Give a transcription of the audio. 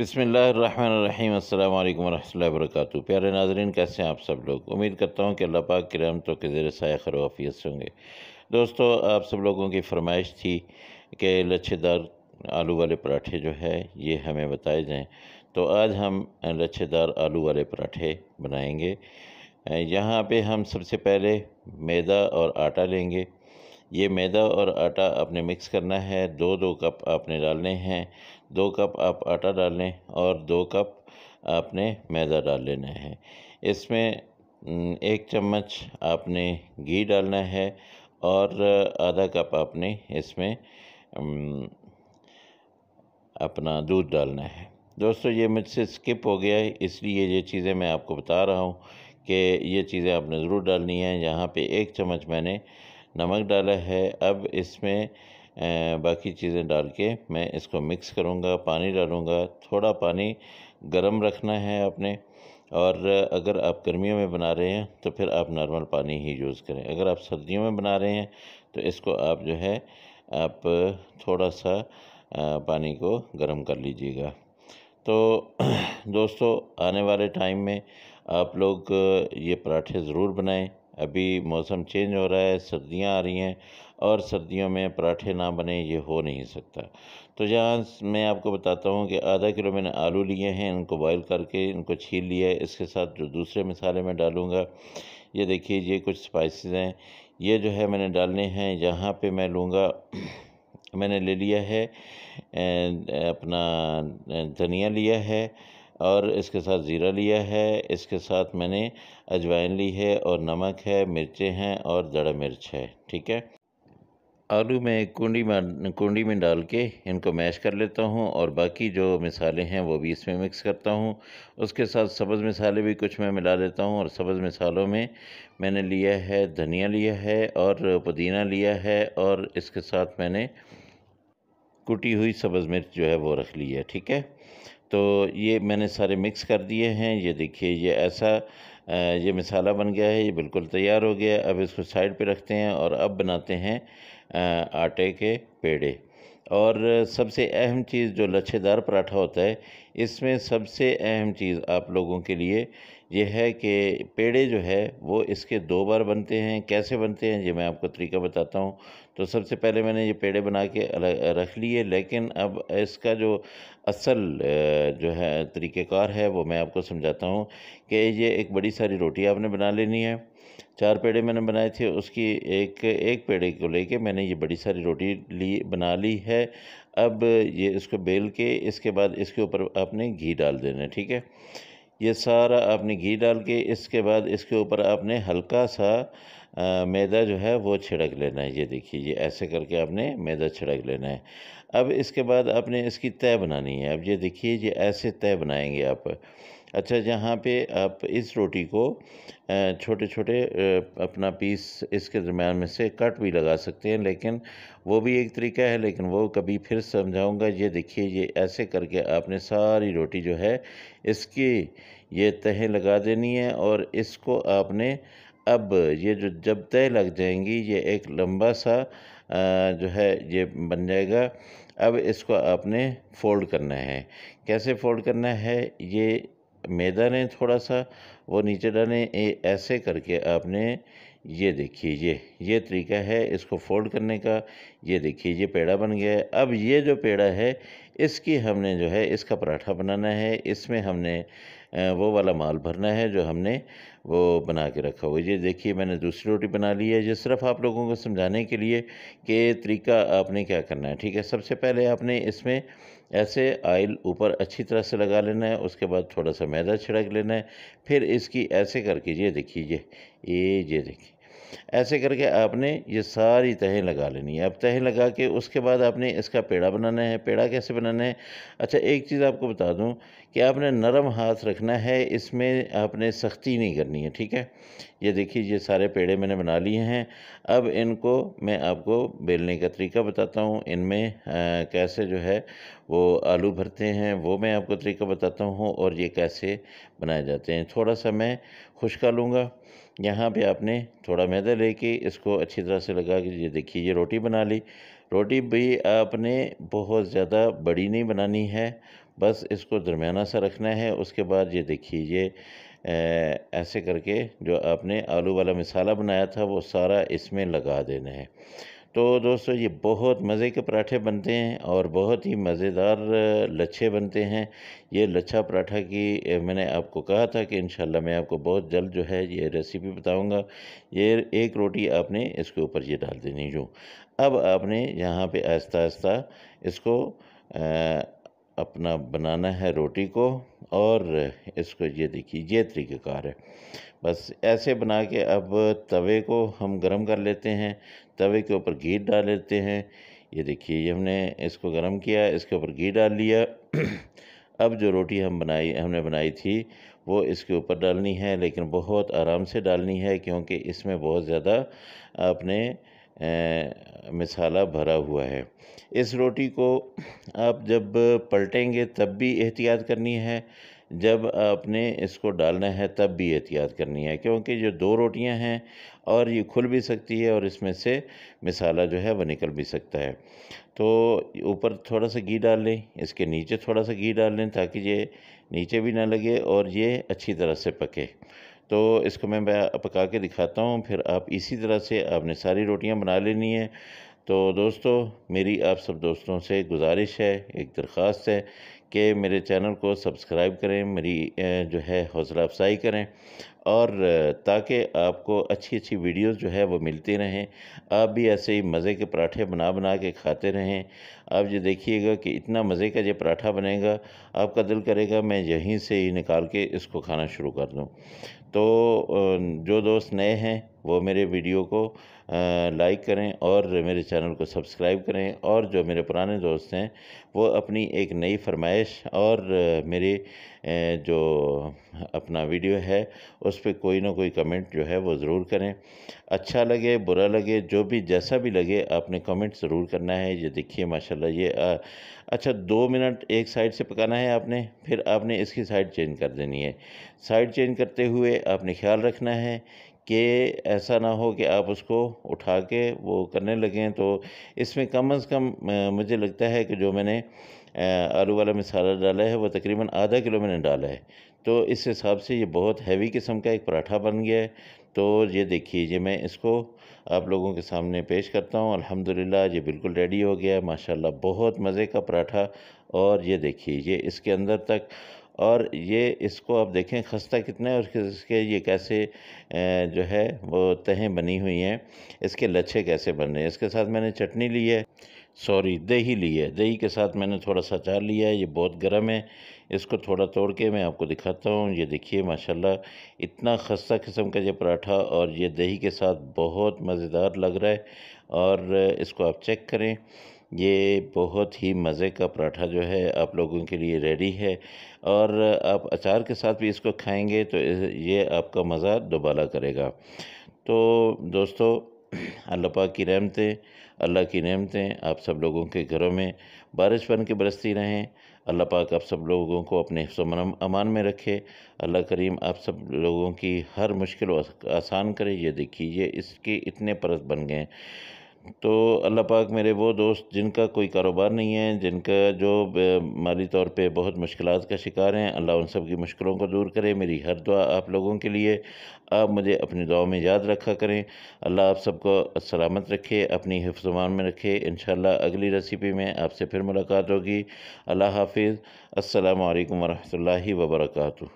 बिस्मिल्लाहिर्रहमानिर्रहीम। अस्सलाम वालेकुम वरहमतुल्लाहि वबरकातुहू। प्यारे नाज़रीन, कैसे हैं आप सब लोग। उम्मीद करता हूँ कि अल्लाह पाक की रहमतों के ज़ेर साया खैर व आफियत से होंगे। दोस्तों, आप सब लोगों की फरमाइश थी कि लच्छेदार आलू वाले पराठे जो है ये हमें बताए जाएं, तो आज हम लच्छेदार आलू वाले पराठे बनाएंगे। यहाँ पे हम सबसे पहले मैदा और आटा लेंगे। ये मैदा और आटा आपने मिक्स करना है। दो दो कप आपने डालने हैं। 2 कप आप आटा डाल लें और 2 कप आपने मैदा डाल लेना है। इसमें 1 चम्मच आपने घी डालना है और आधा कप आपने इसमें अम, अपना दूध डालना है। दोस्तों, ये मुझसे स्किप हो गया है, इसलिए ये चीज़ें मैं आपको बता रहा हूँ कि ये चीज़ें आपने ज़रूर डालनी है। यहाँ पे 1 चम्मच मैंने नमक डाला है। अब इसमें बाकी चीज़ें डाल के मैं इसको मिक्स करूँगा। पानी डालूँगा। थोड़ा पानी गर्म रखना है आपने। और अगर आप गर्मियों में बना रहे हैं तो फिर आप नॉर्मल पानी ही यूज़ करें। अगर आप सर्दियों में बना रहे हैं तो इसको आप जो है आप थोड़ा सा पानी को गर्म कर लीजिएगा। तो दोस्तों, आने वाले टाइम में आप लोग ये पराठे ज़रूर बनाएं। अभी मौसम चेंज हो रहा है, सर्दियां आ रही हैं और सर्दियों में पराठे ना बने ये हो नहीं सकता। तो यहाँ मैं आपको बताता हूँ कि आधा किलो मैंने आलू लिए हैं, इनको बॉईल करके इनको छील लिया है। इसके साथ जो दूसरे मसाले मैं डालूँगा, ये देखिए, ये कुछ स्पाइसेस हैं, ये जो है मैंने डालने हैं। यहाँ पे मैं लूँगा मैंने ले लिया है अपना धनिया लिया है और इसके साथ ज़ीरा लिया है। इसके साथ मैंने अजवाइन ली है और नमक है, मिर्चें हैं और दड़ा मिर्च है। ठीक है। आलू मैं एक कुंडी में डाल के इनको मैश कर लेता हूँ और बाकी जो मसाले हैं वो भी इसमें मिक्स करता हूँ। उसके साथ सब्ज़ मसाले भी कुछ मैं मिला देता हूँ और सब्ज़ मसालों में मैंने लिया है धनिया लिया है और पुदीना लिया है और इसके साथ मैंने कुटी हुई सब्ज़ मिर्च जो है वो रख ली है। ठीक है। तो ये मैंने सारे मिक्स कर दिए हैं। ये देखिए, ये ऐसा ये मसाला बन गया है, ये बिल्कुल तैयार हो गया है। अब इसको साइड पे रखते हैं और अब बनाते हैं आटे के पेड़े। और सबसे अहम चीज़ जो लच्छेदार पराठा होता है, इसमें सबसे अहम चीज़ आप लोगों के लिए ये है कि पेड़े जो है वो इसके 2 बार बनते हैं। कैसे बनते हैं ये मैं आपको तरीका बताता हूँ। तो सबसे पहले मैंने ये पेड़े बना के रख लिए, लेकिन अब इसका जो असल जो है तरीक़ेकार है वो मैं आपको समझाता हूँ कि ये एक बड़ी सारी रोटी आपने बना लेनी है। 4 पेड़े मैंने बनाए थे, उसकी एक एक पेड़े को लेके मैंने ये बड़ी सारी रोटी बना ली है। अब ये इसको बेल के इसके बाद इसके ऊपर आपने घी डाल देना है। ठीक है। ये सारा आपने घी डाल के इसके बाद इसके ऊपर आपने हल्का सा मैदा जो है वो छिड़क लेना है। ये देखिए, ये ऐसे करके आपने मैदा छिड़क लेना है। अब इसके बाद आपने इसकी तय बनानी है। अब ये देखिए, ये ऐसे तय बनाएंगे आप। अच्छा, जहाँ पे आप इस रोटी को छोटे छोटे अपना पीस इसके दरम्यान में से कट भी लगा सकते हैं, लेकिन वो भी एक तरीका है, लेकिन वो कभी फिर समझाऊंगा। ये देखिए, ये ऐसे करके आपने सारी रोटी जो है इसकी ये तह लगा देनी है और इसको आपने अब ये जो जब तय लग जाएंगी, ये एक लंबा सा जो है ये बन जाएगा। अब इसको आपने फ़ोल्ड करना है। कैसे फ़ोल्ड करना है, ये मैदा ने थोड़ा सा वो नीचे डालें, ऐसे करके आपने ये देखिए, ये तरीका है इसको फ़ोल्ड करने का। ये देखिए, ये पेड़ा बन गया है। अब ये जो पेड़ा है इसकी हमने जो है इसका पराठा बनाना है। इसमें हमने वो वाला माल भरना है जो हमने वो बना के रखा हुआ है। ये देखिए, मैंने दूसरी रोटी बना ली है। ये सिर्फ़ आप लोगों को समझाने के लिए कि तरीका आपने क्या करना है। ठीक है। सबसे पहले आपने इसमें ऐसे ऑयल ऊपर अच्छी तरह से लगा लेना है। उसके बाद थोड़ा सा मैदा छिड़क लेना है। फिर इसकी ऐसे करके ये देखिए, ये देखिए, ऐसे करके आपने ये सारी तहें लगा लेनी है। अब तहें लगा के उसके बाद आपने इसका पेड़ा बनाना है। पेड़ा कैसे बनाना है? अच्छा, एक चीज़ आपको बता दूं कि आपने नरम हाथ रखना है, इसमें आपने सख्ती नहीं करनी है। ठीक है। ये देखिए, ये सारे पेड़े मैंने बना लिए हैं। अब इनको मैं आपको बेलने का तरीका बताता हूँ। इनमें कैसे जो है वो आलू भरते हैं वो मैं आपको तरीका बताता हूँ और ये कैसे बनाए जाते हैं। थोड़ा सा मैं खुश्का लूँगा। यहाँ पे आपने थोड़ा मैदा लेके इसको अच्छी तरह से लगा के ये देखिए, ये रोटी बना ली। रोटी भी आपने बहुत ज़्यादा बड़ी नहीं बनानी है, बस इसको दरमियाना सा रखना है। उसके बाद ये देखिए ये ऐसे करके जो आपने आलू वाला मसाला बनाया था वो सारा इसमें लगा देना है। तो दोस्तों ये बहुत मज़े के पराठे बनते हैं और बहुत ही मज़ेदार लच्छे बनते हैं। ये लच्छा पराठा की मैंने आपको कहा था कि इंशाल्लाह मैं आपको बहुत जल्द जो है ये रेसिपी बताऊंगा। ये एक रोटी आपने इसके ऊपर ये डाल देनी जो। अब आपने यहाँ पे आहिस्ता-आहिस्ता इसको अपना बनाना है रोटी को और इसको ये देखिए ये तरीक़ेकार है। बस ऐसे बना के अब तवे को हम गरम कर लेते हैं, तवे के ऊपर घी डाल लेते हैं। ये देखिए ये हमने इसको गरम किया, इसके ऊपर घी डाल लिया। अब जो रोटी हमने बनाई थी वो इसके ऊपर डालनी है, लेकिन बहुत आराम से डालनी है क्योंकि इसमें बहुत ज़्यादा आपने मसाला भरा हुआ है। इस रोटी को आप जब पलटेंगे तब भी एहतियात करनी है, जब आपने इसको डालना है तब भी एहतियात करनी है, क्योंकि जो 2 रोटियां हैं और ये खुल भी सकती है और इसमें से मसाला जो है वो निकल भी सकता है। तो ऊपर थोड़ा-सा घी डाल लें, इसके नीचे थोड़ा-सा घी डाल लें ताकि ये नीचे भी ना लगे और ये अच्छी तरह से पके। तो इसको मैं पका के दिखाता हूँ, फिर आप इसी तरह से आपने सारी रोटियां बना लेनी है। तो दोस्तों मेरी आप सब दोस्तों से गुजारिश है, एक दरख्वास्त है कि मेरे चैनल को सब्सक्राइब करें, मेरी जो है हौसला अफ़ज़ाई करें और ताकि आपको अच्छी-अच्छी वीडियोज़ जो है वो मिलती रहें। आप भी ऐसे ही मज़े के पराठे बना के खाते रहें। आप ये देखिएगा कि इतना मज़े का ये पराठा बनेगा, आपका दिल करेगा मैं यहीं से ही निकाल के इसको खाना शुरू कर दूँ। तो जो दोस्त नए हैं वो मेरे वीडियो को लाइक करें और मेरे चैनल को सब्सक्राइब करें, और जो मेरे पुराने दोस्त हैं वो अपनी एक नई फरमाइश और मेरे जो अपना वीडियो है उस पे कोई ना कोई कमेंट जो है वो ज़रूर करें। अच्छा लगे बुरा लगे जो भी जैसा भी लगे आपने कमेंट ज़रूर करना है। ये देखिए माशाल्लाह ये अच्छा 2 मिनट एक साइड से पकाना है आपने, फिर आपने इसकी साइड चेंज कर देनी है। साइड चेंज करते हुए आपने ख्याल रखना है कि ऐसा ना हो कि आप उसको उठा के वो करने लगें। तो इसमें कम से कम मुझे लगता है कि जो मैंने आलू वाला मसाला डाला है वो तकरीबन आधा किलो मैंने डाला है। तो इस हिसाब से ये बहुत हैवी किस्म का एक पराठा बन गया है। तो ये देखिए ये मैं इसको आप लोगों के सामने पेश करता हूँ। अल्हम्दुलिल्लाह ये बिल्कुल रेडी हो गया है माशाल्लाह, बहुत मज़े का पराठा। और ये देखिए ये इसके अंदर तक, और ये इसको आप देखें खस्ता कितना है और इसके ये कैसे जो है वो तहें बनी हुई हैं, इसके लच्छे कैसे बन रहे हैं। इसके साथ मैंने चटनी ली है, सॉरी दही ली है, दही के साथ मैंने थोड़ा सा अचार लिया है। ये बहुत गर्म है, इसको थोड़ा तोड़ के मैं आपको दिखाता हूँ। ये देखिए माशाल्लाह इतना खस्ता किस्म का ये पराठा और ये दही के साथ बहुत मज़ेदार लग रहा है। और इसको आप चेक करें, ये बहुत ही मज़े का पराठा जो है आप लोगों के लिए रेडी है। और आप अचार के साथ भी इसको खाएंगे तो ये आपका मज़ा दुबाला करेगा। तो दोस्तों अल्लाह पाक की रहमतें, अल्लाह की नेमतें आप सब लोगों के घरों में बारिश बन के बरसती रहें। अल्लाह पाक आप सब लोगों को अपने हिफ्ज़-ओ-अमन अमान में रखे। अल्लाह करीम आप सब लोगों की हर मुश्किल आसान करे। ये देखिए ये इसके इतने परत बन गए हैं। तो अल्लाह पाक मेरे वो दोस्त जिनका कोई कारोबार नहीं है, जिनका जो माली तौर पे बहुत मुश्किलात का शिकार हैं, अल्लाह उन सब की मुश्किलों को दूर करे। मेरी हर दुआ आप लोगों के लिए। आप मुझे अपनी दुआओं में याद रखा करें। अल्लाह आप सबको सलामत रखे, अपनी हिफ्ज़-ओ-अमान में रखे। इंशाअल्लाह अगली रेसिपी में आपसे फिर मुलाकात होगी। अल्लाह हाफ़िज़। अस्सलामु अलैकुम वरहमतुल्लाहि वबरकातुहू।